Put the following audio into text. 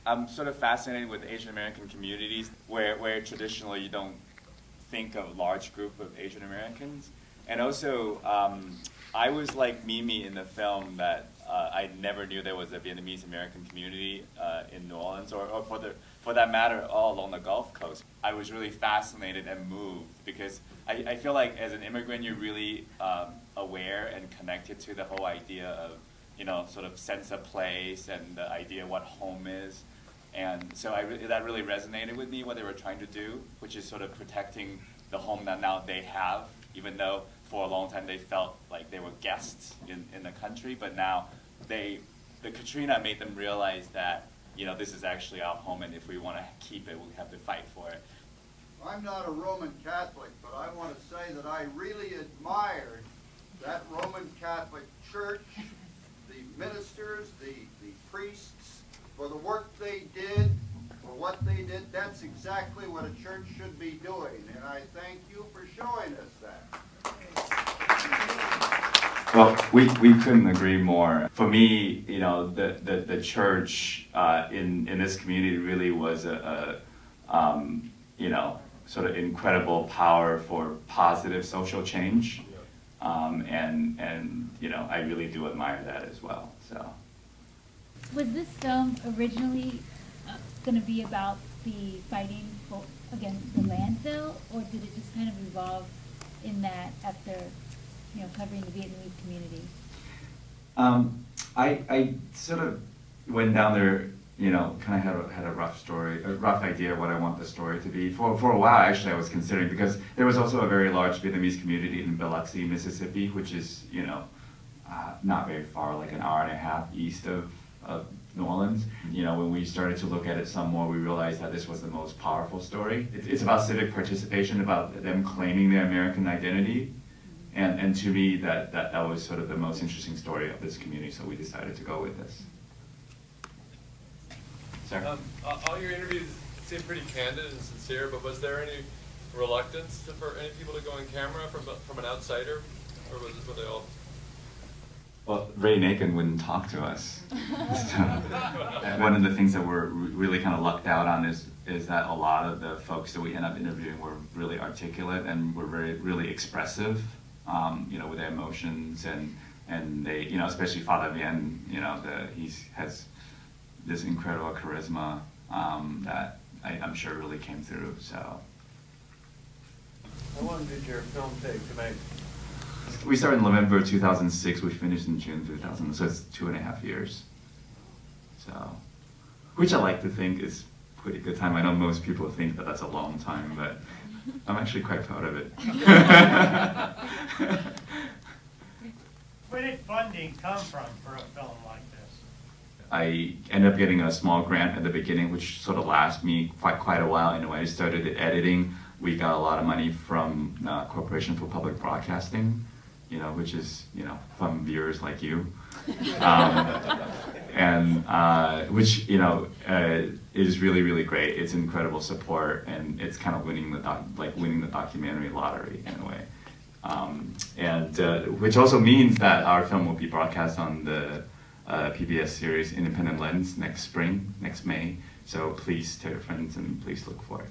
I'm sort of fascinated with Asian American communities where traditionally you don't think of large group of Asian Americans. And also, I was like Mimi in the film that I never knew there was a Vietnamese American community in New Orleans, or for that matter, all along the Gulf Coast. I was really fascinated and moved because I feel like as an immigrant, you're really aware and connected to the whole idea of, you know, sort of sense of place and the idea of what home is. And so that really resonated with me, what they were trying to do, which is sort of protecting the home that now they have, even though for a long time they felt like they were guests in the country. But now the Katrina made them realize that, you know, this is actually our home, and if we want to keep it, we have to fight for it. I'm not a Roman Catholic, but I want to say that I really admired that Roman Catholic Church, the ministers, the priests, for the work they did, for what they did. That's exactly what a church should be doing, and I thank you for showing us that. Well, we couldn't agree more. For me, you know, the church in this community really was a you know, sort of incredible power for positive social change, and you know, I really do admire that as well. So, was this film originally going to be about the fighting against the landfill, or did it just kind of evolve in that after, you know, covering the Vietnamese community? I sort of went down there, you know, kind of had a rough idea what I want the story to be. For a while, actually, I was considering, because there was also a very large Vietnamese community in Biloxi, Mississippi, which is, you know, not very far, like an hour and a half east of New Orleans. You know, when we started to look at it some more, we realized that this was the most powerful story. It's about civic participation, about them claiming their American identity. And to me, that was sort of the most interesting story of this community, so we decided to go with this. Sir? All your interviews seem pretty candid and sincere, but was there any reluctance for any people to go on camera from an outsider, or were they all? Well, Ray Nacin wouldn't talk to us. So, one of the things that we're really kind of lucked out on is that a lot of the folks that we end up interviewing were really articulate and were really expressive, you know, with their emotions, and they, you know, especially Father Vien, you know, he has this incredible charisma that I'm sure really came through. So, How long did your film take to make? we started in November 2006. We finished in June 2000, so it's 2.5 years. So, which I like to think is pretty good time. I know most people think that that's a long time, but I'm actually quite proud of it. Where did funding come from for a film like this? I ended up getting a small grant at the beginning, which sort of lasted me quite a while. And when I started the editing, we got a lot of money from Corporation for Public Broadcasting, you know, which is, you know, from viewers like you, and which, you know, is really great. It's incredible support, and it's kind of winning the documentary lottery in a way, and which also means that our film will be broadcast on the PBS series Independent Lens next May. So please tell your friends and please look for it.